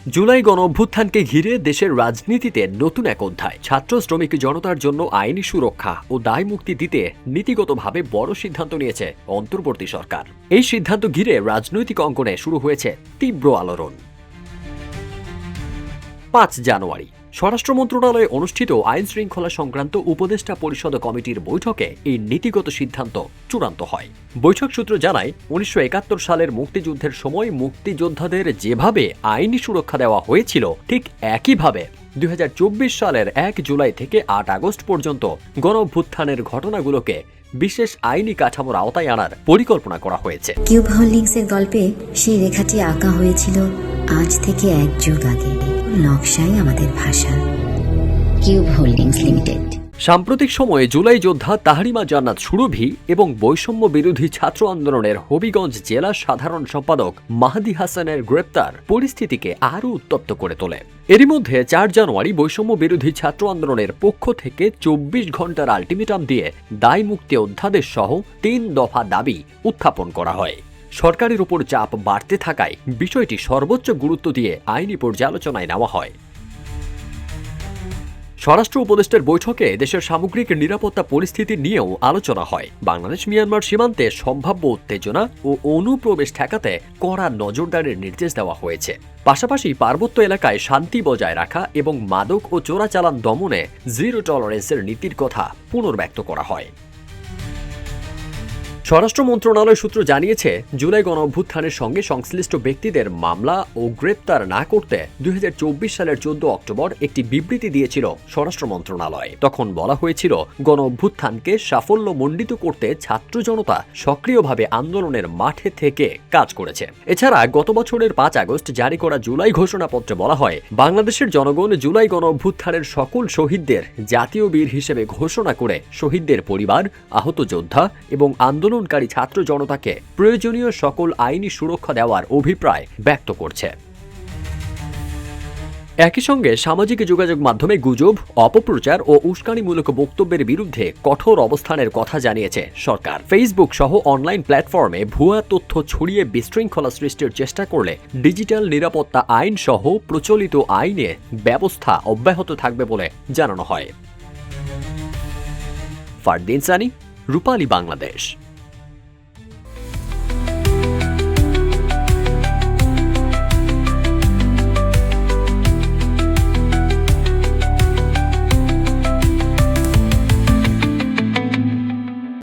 জুলাই গণঅভ্যুত্থানকে ঘিরে দেশের রাজনীতিতে নতুন এক অধ্যায়। ছাত্র শ্রমিক জনতার জন্য আইনি সুরক্ষা ও দায় মুক্তি দিতে নীতিগতভাবে বড় সিদ্ধান্ত নিয়েছে অন্তর্বর্তী সরকার। এই সিদ্ধান্ত ঘিরে রাজনৈতিক অঙ্গনে শুরু হয়েছে তীব্র আলোড়ন। ৫ জানুয়ারি স্বরাষ্ট্র মন্ত্রণালয়ে অনুষ্ঠিত আইন শৃঙ্খলা সংক্রান্ত উপদেষ্টা পরিষদ কমিটির বৈঠকে এই নীতিগত সিদ্ধান্ত চূড়ান্ত হয়। বৈঠক সূত্র জানায়, ১৯৭১ সালের মুক্তিযুদ্ধের সময় মুক্তিযোদ্ধাদের যেভাবে আইনি সুরক্ষা দেওয়া হয়েছিল, ঠিক একইভাবে ২০২৪ সালের ১ জুলাই থেকে ৮ আগস্ট পর্যন্ত গণঅভ্যুত্থানের ঘটনাগুলোকে বিশেষ আইনি কাঠামোর আওতায় আনার পরিকল্পনা করা হয়েছে। কিউব হোল্ডিংসের গল্পে সেই রেখাটি আঁকা হয়েছিল আজ থেকে ১ যুগ আগে। নকশাই আমাদের ভাষা। Cube holdings limited. সাম্প্রতিক সময়ে জুলাই যোদ্ধা তাহরিমা জান্নাত সুরভি এবং বৈষম্য বিরোধী ছাত্র আন্দোলনের হবিগঞ্জ জেলা সাধারণ সম্পাদক মাহদি হাসানের গ্রেপ্তার পরিস্থিতিকে আরও উত্তপ্ত করে তোলে। এরই মধ্যে ৪ জানুয়ারি বৈষম্য বিরোধী ছাত্র আন্দোলনের পক্ষ থেকে ২৪ ঘন্টার আলটিমেটাম দিয়ে দায় মুক্তি অধ্যাদেশ সহ ৩ দফা দাবি উত্থাপন করা হয়। সরকারের উপর চাপ বাড়তে থাকায় বিষয়টি সর্বোচ্চ গুরুত্ব দিয়ে আইনি পর্যালোচনায় নেওয়া হয়। স্বরাষ্ট্র উপদেষ্টার বৈঠকে দেশের সামগ্রিক নিরাপত্তা পরিস্থিতি নিয়েও আলোচনা হয়। বাংলাদেশ মিয়ানমার সীমান্তে সম্ভাব্য উত্তেজনা ও অনুপ্রবেশ ঠেকাতে কড়া নজরদারির নির্দেশ দেওয়া হয়েছে। পাশাপাশি পার্বত্য এলাকায় শান্তি বজায় রাখা এবং মাদক ও চোরাচালান দমনে জিরো টলারেন্সের নীতির কথা পুনর্ব্যক্ত করা হয়। স্বরাষ্ট্র মন্ত্রণালয় সূত্র জানিয়েছে, জুলাই গণঅভ্যুত্থানের সঙ্গে সংশ্লিষ্ট ব্যক্তিদের মামলা ও গ্রেপ্তার না করতে ২০২৪ সালের ১৪ অক্টোবর একটি বিবৃতি দিয়েছিল স্বরাষ্ট্র মন্ত্রণালয়। তখন বলা হয়েছিল, গণঅভ্যুত্থানকে সাফল্যমণ্ডিত করতে ছাত্র জনতা সক্রিয়ভাবে আন্দোলনের মাঠে থেকে কাজ করেছে। এছাড়া গত বছরের ৫ আগস্ট জারি করা জুলাই ঘোষণাপত্রে বলা হয়, বাংলাদেশের জনগণ জুলাই গণঅভ্যুত্থানের সকল শহীদদের জাতীয় বীর হিসেবে ঘোষণা করে শহীদদের পরিবার, আহত যোদ্ধা এবং আন্দোলনকারী ছাত্র জনতাকে প্রয়োজনীয় সকল আইনি সুরক্ষা দেওয়ার অভিপ্রায় ব্যক্ত করছে। একই সঙ্গে সামাজিক যোগাযোগ মাধ্যমে গুজব, অপপ্রচার ও উস্কানিমূলক বক্তব্যের বিরুদ্ধে কঠোর অবস্থানের কথা জানিয়েছে সরকার। ফেসবুক সহ অনলাইন প্ল্যাটফর্মে ভুয়া তথ্য ছড়িয়ে বিশৃঙ্খলা সৃষ্টির চেষ্টা করলে ডিজিটাল নিরাপত্তা আইন সহ প্রচলিত আইনে ব্যবস্থা অব্যাহত থাকবে বলে জানানো হয়। ফারদিন সানি, রূপালী বাংলাদেশ।